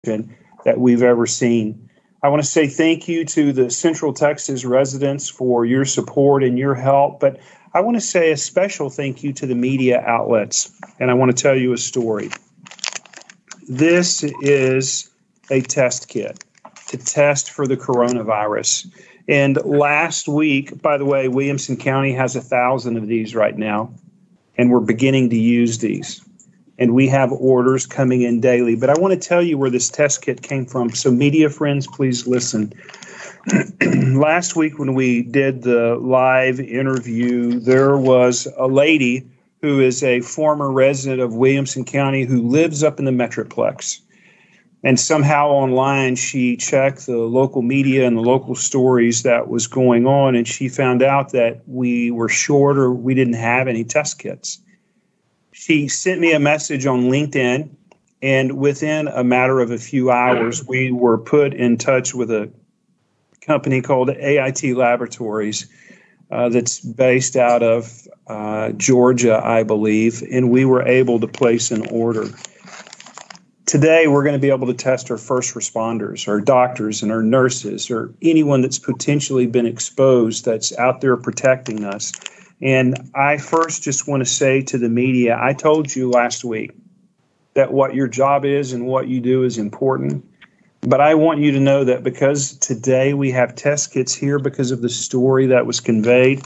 that we've ever seen. I want to say thank you to the Central Texas residents for your support and your help, but I want to say a special thank you to the media outlets, and I want to tell you a story. This is a test kit to test for the coronavirus. And last week, by the way, Williamson County has 1,000 of these right now, and we're beginning to use these. And we have orders coming in daily. But I want to tell you where this test kit came from. So media friends, please listen. Last week when we did the live interview, there was a lady who is a former resident of Williamson County who lives up in the Metroplex. And somehow online, she checked the local media and the local stories that was going on, and she found out that we were short or we didn't have any test kits. She sent me a message on LinkedIn, and within a matter of a few hours, we were put in touch with a company called AIT Laboratories that's based out of Georgia, I believe, and we were able to place an order. Today, we're going to be able to test our first responders, our doctors and our nurses, or anyone that's potentially been exposed that's out there protecting us. And I first just want to say to the media, I told you last week that what your job is and what you do is important. But I want you to know that because today we have test kits here because of the story that was conveyed,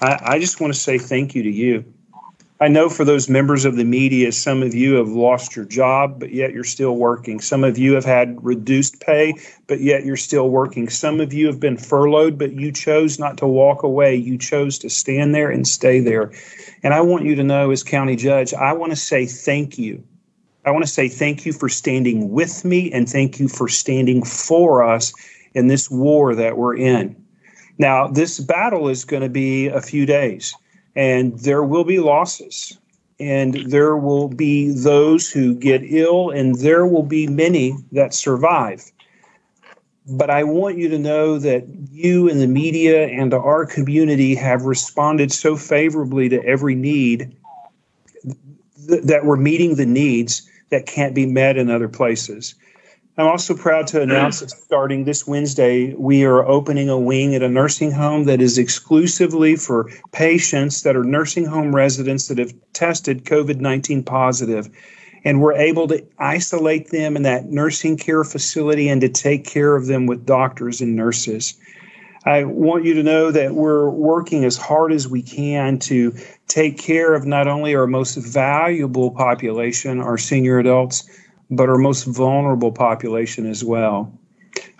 I just want to say thank you to you. I know for those members of the media, some of you have lost your job, but yet you're still working. Some of you have had reduced pay, but yet you're still working. Some of you have been furloughed, but you chose not to walk away. You chose to stand there and stay there. And I want you to know, as county judge, I want to say thank you. I want to say thank you for standing with me and thank you for standing for us in this war that we're in. Now, this battle is going to be a few days. And there will be losses, and there will be those who get ill, and there will be many that survive. But I want you to know that you and the media and our community have responded so favorably to every need that we're meeting the needs that can't be met in other places. I'm also proud to announce that starting this Wednesday, we are opening a wing at a nursing home that is exclusively for patients that are nursing home residents that have tested COVID-19 positive. And we're able to isolate them in that nursing care facility and to take care of them with doctors and nurses. I want you to know that we're working as hard as we can to take care of not only our most valuable population, our senior adults, but our most vulnerable population as well.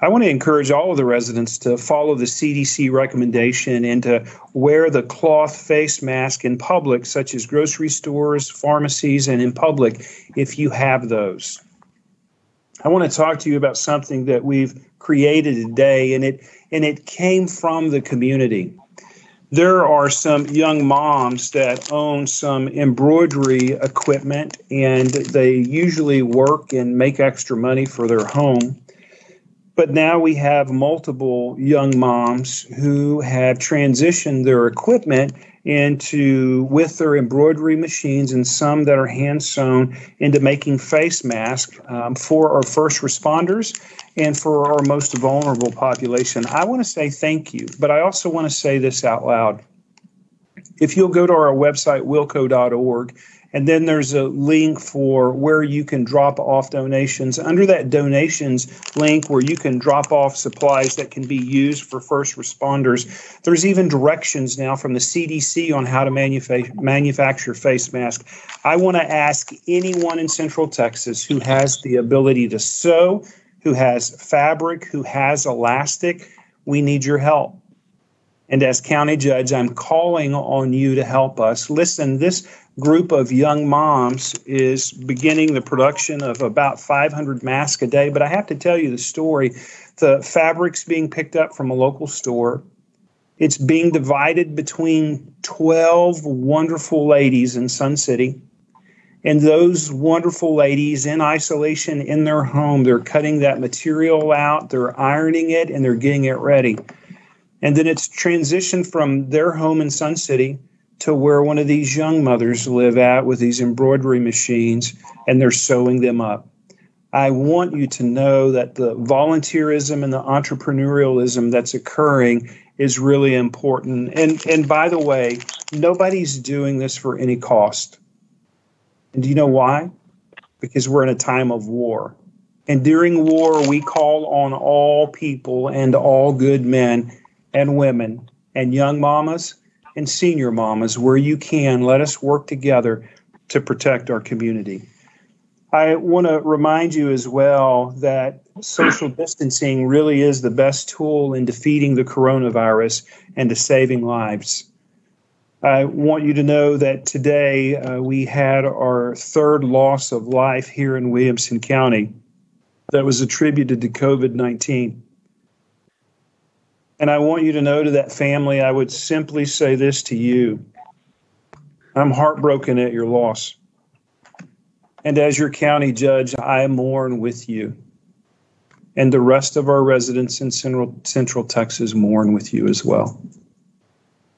I want to encourage all of the residents to follow the CDC recommendation and to wear the cloth face mask in public, such as grocery stores, pharmacies, and in public, if you have those. I want to talk to you about something that we've created today, and it came from the community. There are some young moms that own some embroidery equipment, and they usually work and make extra money for their home. But now we have multiple young moms who have transitioned their equipment with their embroidery machines, and some that are hand sewn, into making face masks for our first responders and for our most vulnerable population. I want to say thank you, but I also want to say this out loud. If you'll go to our website, wilco.org, and then there's a link for where you can drop off donations. Under that donations link where you can drop off supplies that can be used for first responders, there's even directions now from the CDC on how to manufacture face masks. I want to ask anyone in Central Texas who has the ability to sew, who has fabric, who has elastic, we need your help. And as county judge, I'm calling on you to help us. Listen, this group of young moms is beginning the production of about 500 masks a day. But I have to tell you the story. The fabric's being picked up from a local store. It's being divided between 12 wonderful ladies in Sun City. And those wonderful ladies in isolation in their home, they're cutting that material out, they're ironing it, and they're getting it ready. And then it's transitioned from their home in Sun City to where one of these young mothers live at with these embroidery machines, and they're sewing them up. I want you to know that the volunteerism and the entrepreneurialism that's occurring is really important. And by the way, nobody's doing this for any cost. And do you know why? Because we're in a time of war. And during war, we call on all people and all good men and women and young mamas and senior mamas, where you can, let us work together to protect our community. I want to remind you as well that social distancing really is the best tool in defeating the coronavirus and to saving lives. I want you to know that today we had our third loss of life here in Williamson County that was attributed to COVID-19. And I want you to know, to that family, I would simply say this to you. I'm heartbroken at your loss. And as your county judge, I mourn with you. And the rest of our residents in Central Texas mourn with you as well.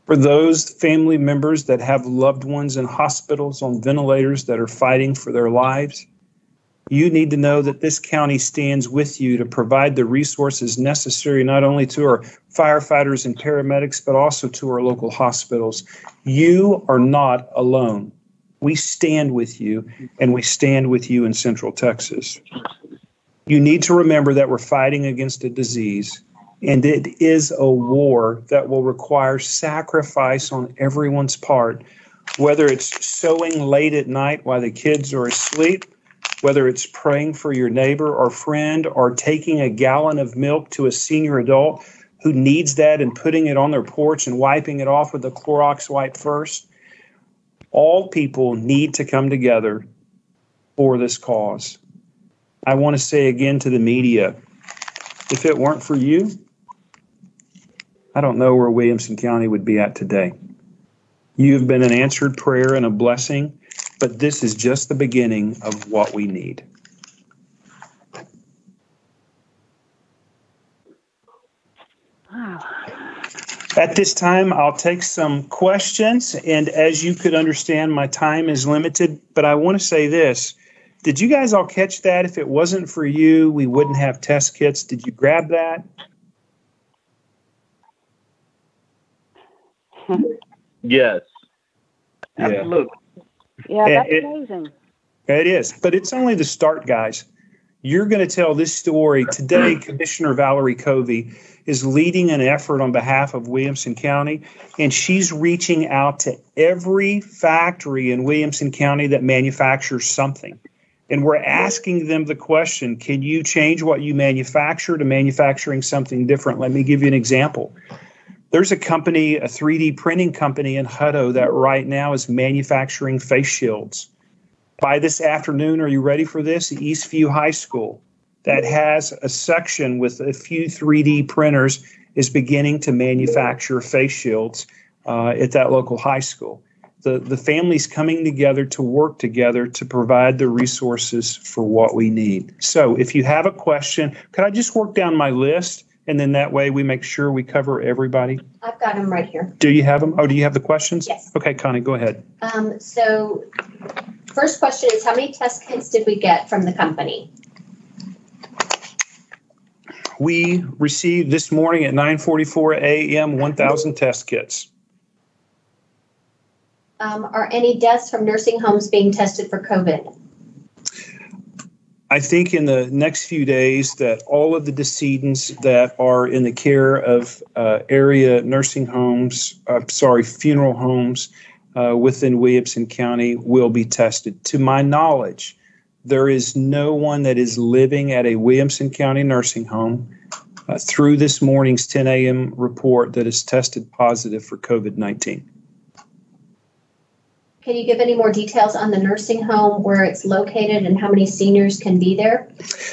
For those family members that have loved ones in hospitals on ventilators that are fighting for their lives, you need to know that this county stands with you to provide the resources necessary not only to our firefighters and paramedics, but also to our local hospitals. You are not alone. We stand with you, and we stand with you in Central Texas. You need to remember that we're fighting against a disease, and it is a war that will require sacrifice on everyone's part, whether it's sewing late at night while the kids are asleep, whether it's praying for your neighbor or friend, or taking a gallon of milk to a senior adult who needs that and putting it on their porch and wiping it off with a Clorox wipe first. All people need to come together for this cause. I want to say again to the media, if it weren't for you, I don't know where Williamson County would be at today. You've been an answered prayer and a blessing, but this is just the beginning of what we need. Wow. At this time, I'll take some questions, and as you could understand, my time is limited, but I want to say this. Did you guys all catch that? If it wasn't for you, we wouldn't have test kits. Did you grab that? Yes. Absolutely. Yeah, that's amazing. It is, but it's only the start, guys. You're going to tell this story. Today, Commissioner Valerie Covey is leading an effort on behalf of Williamson County, and she's reaching out to every factory in Williamson County that manufactures something. And we're asking them the question, can you change what you manufacture to manufacturing something different? Let me give you an example. There's a company, a 3D printing company in Hutto that right now is manufacturing face shields. By this afternoon, are you ready for this? Eastview High School, that has a section with a few 3D printers, is beginning to manufacture face shields at that local high school. The family's coming together to work together to provide the resources for what we need. So if you have a question, could I just work down my list? And then that way we make sure we cover everybody. I've got them right here. Do you have them? Oh, do you have the questions? Yes. Okay, Connie, go ahead. So first question is, how many test kits did we get from the company? We received this morning at 9:44 a.m. 1,000 test kits. Are any deaths from nursing homes being tested for COVID? I think in the next few days that all of the decedents that are in the care of area nursing homes, funeral homes within Williamson County will be tested. To my knowledge, there is no one that is living at a Williamson County nursing home through this morning's 10 a.m. report that is tested positive for COVID-19. Can you give any more details on the nursing home, where it's located and how many seniors can be there?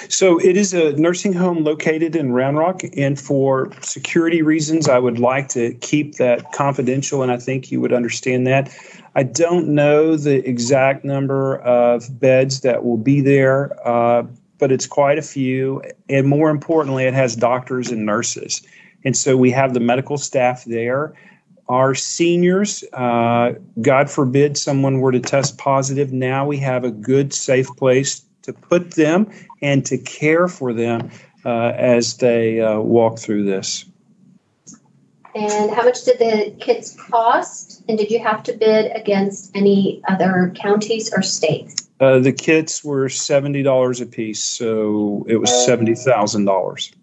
So it is a nursing home located in Round Rock, and for security reasons, I would like to keep that confidential, and I think you would understand that. I don't know the exact number of beds that will be there, but it's quite a few, and more importantly, it has doctors and nurses. And so we have the medical staff there. Our seniors, God forbid someone were to test positive, now we have a good, safe place to put them and to care for them as they walk through this. And how much did the kits cost? And did you have to bid against any other counties or states? The kits were $70 a piece, so it was $70,000.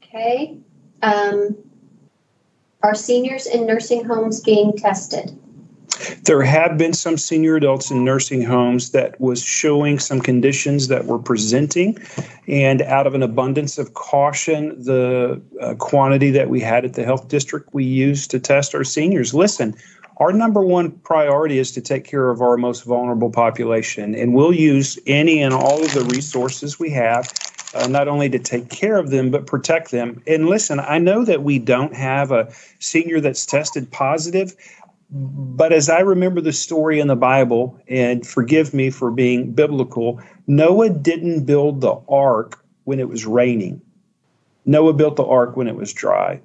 Okay. Are seniors in nursing homes being tested? There have been some senior adults in nursing homes that was showing some conditions that were presenting, and out of an abundance of caution, the quantity that we had at the health district we used to test our seniors. Listen, our number one priority is to take care of our most vulnerable population, and we'll use any and all of the resources we have, not only to take care of them, but protect them. And listen, I know that we don't have a senior that's tested positive, but as I remember the story in the Bible, and forgive me for being biblical, Noah didn't build the ark when it was raining. Noah built the ark when it was dry.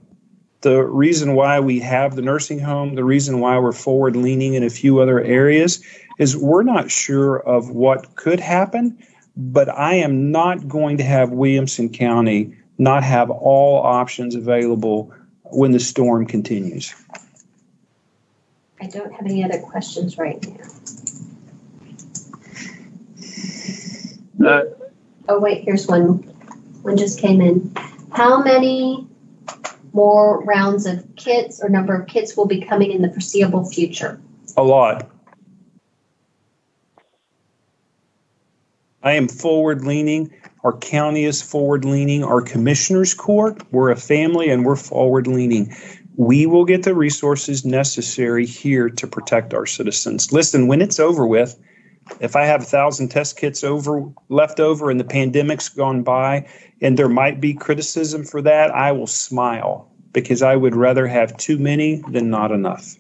The reason why we have the nursing home, the reason why we're forward leaning in a few other areas is we're not sure of what could happen, but I am not going to have Williamson County not have all options available when the storm continues. I don't have any other questions right now. Oh, wait, here's one. One just came in. How many more rounds of kits or number of kits will be coming in the foreseeable future? A lot. I am forward leaning. Our county is forward leaning. Our commissioner's court, we're a family and we're forward leaning. We will get the resources necessary here to protect our citizens. Listen, when it's over with, if I have 1,000 test kits left over and the pandemic's gone by and there might be criticism for that, I will smile because I would rather have too many than not enough.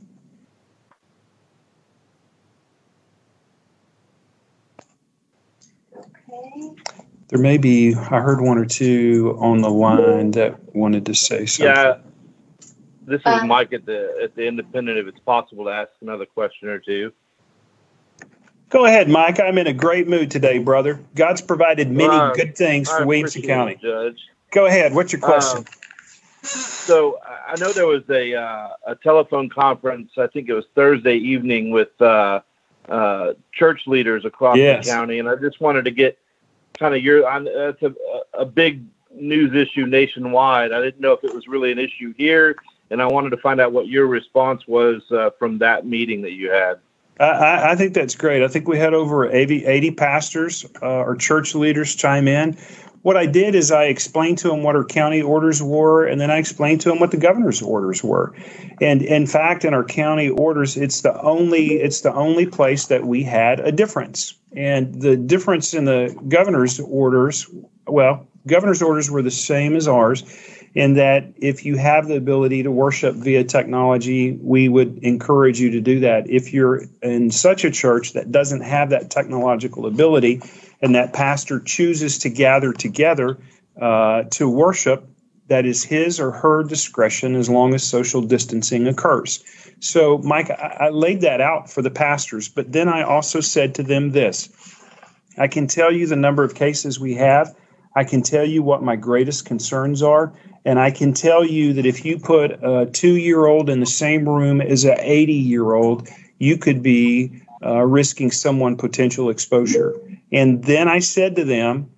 Okay. There may be, I heard one or two on the line that wanted to say something. Yeah. This is Mike at the Independent. If it's possible to ask another question or two. Go ahead, Mike. I'm in a great mood today, brother. God's provided many good things for Williamson County. Judge. Go ahead. What's your question? So I know there was a telephone conference. I think it was Thursday evening with church leaders across the county, and I just wanted to get kind of that's a big news issue nationwide. I didn't know if it was really an issue here. And I wanted to find out what your response was from that meeting that you had. I think that's great. I think we had over 80 pastors or church leaders chime in. What I did is I explained to them what our county orders were, and then I explained to them what the governor's orders were. And in fact, in our county orders, it's the only place that we had a difference. And the difference in the governor's orders, governor's orders were the same as ours, in that if you have the ability to worship via technology, we would encourage you to do that. If you're in such a church that doesn't have that technological ability and that pastor chooses to gather together to worship, that is his or her discretion as long as social distancing occurs. So, Mike, I laid that out for the pastors, but then I also said to them this. I can tell you the number of cases we have. I can tell you what my greatest concerns are. And I can tell you that if you put a 2-year-old in the same room as an 80-year-old, you could be risking someone potential exposure. And then I said to them,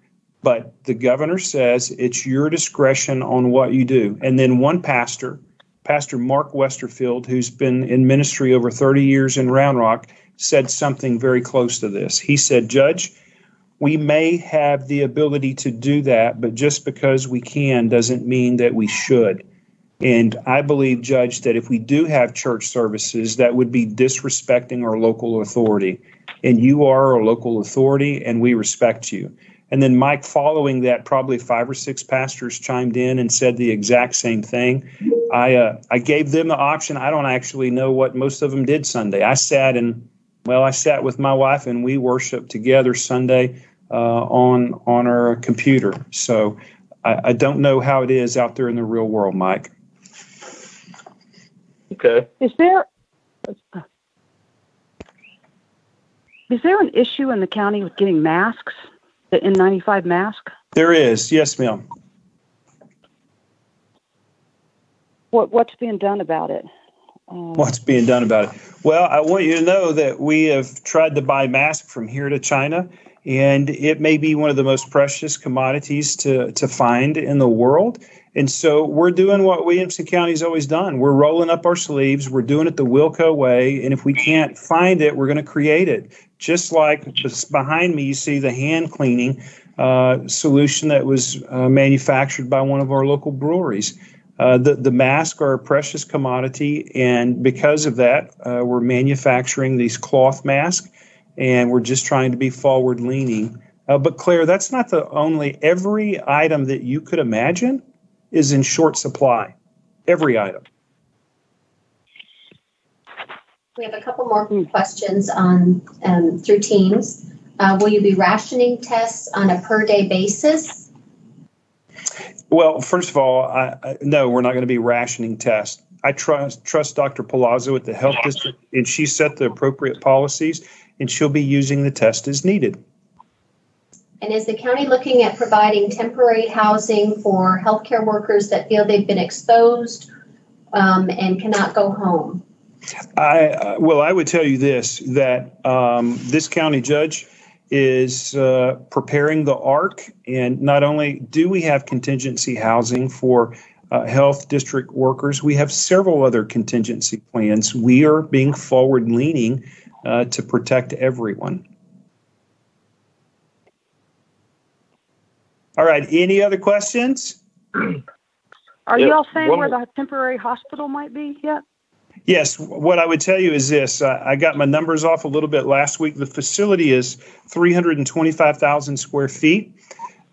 but the governor says it's your discretion on what you do. And then one pastor, Pastor Mark Westerfield, who's been in ministry over 30 years in Round Rock, said something very close to this. He said, Judge, we may have the ability to do that, but just because we can doesn't mean that we should. And I believe, Judge, that if we do have church services, that would be disrespecting our local authority. And you are our local authority, and we respect you. And then, Mike, following that, probably 5 or 6 pastors chimed in and said the exact same thing. I gave them the option. I don't actually know what most of them did Sunday. I sat with my wife, and we worshiped together Sunday on our computer. So I don't know how it is out there in the real world, Mike. Okay. Is there Is there an issue in the county with getting masks, the N95 mask? There is. Yes, ma'am. What's being done about it? What's being done about it? Well, I want you to know that we have tried to buy masks from here to China, and it may be one of the most precious commodities to find in the world. And so we're doing what Williamson County's always done. We're rolling up our sleeves. We're doing it the Wilco way. And if we can't find it, we're going to create it. Just like behind me, you see the hand cleaning solution that was manufactured by one of our local breweries. The masks are a precious commodity, and because of that, we're manufacturing these cloth masks, and we're just trying to be forward-leaning. But Claire, that's not the only. Every item that you could imagine is in short supply. Every item. We have a couple more questions on through Teams. Will you be rationing tests on a per-day basis? Well, first of all, no, we're not going to be rationing tests. I trust Dr. Palazzo at the health district, and she set the appropriate policies, and she'll be using the test as needed. And is the county looking at providing temporary housing for healthcare workers that feel they've been exposed and cannot go home? I would tell you this, that this county judge is preparing the ARC, and not only do we have contingency housing for health district workers, we have several other contingency plans. We are being forward-leaning to protect everyone. All right, any other questions? Are you all saying where the temporary hospital might be yet? Yes, what I would tell you is this. I got my numbers off a little bit last week. The facility is 325,000 square feet.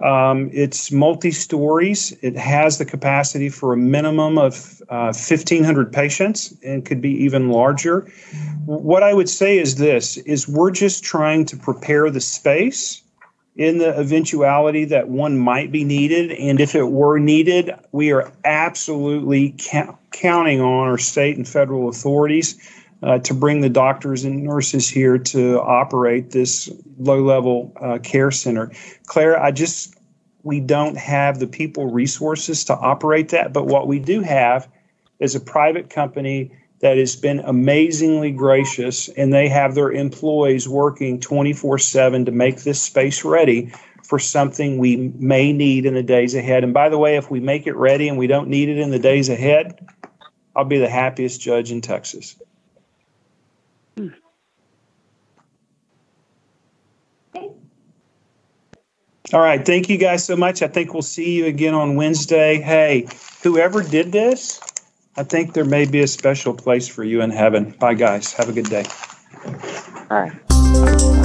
It's multi-stories. It has the capacity for a minimum of 1,500 patients and could be even larger. What I would say is this, is we're just trying to prepare the space in the eventuality that one might be needed. And if it were needed, we are absolutely counting on our state and federal authorities to bring the doctors and nurses here to operate this low-level care center. Claire, we don't have the people resources to operate that, but what we do have is a private company that has been amazingly gracious, and they have their employees working 24/7 to make this space ready for something we may need in the days ahead. And by the way, if we make it ready and we don't need it in the days ahead, I'll be the happiest judge in Texas. All right. Thank you guys so much. I think we'll see you again on Wednesday. Hey, whoever did this, I think there may be a special place for you in heaven. Bye, guys. Have a good day. All right.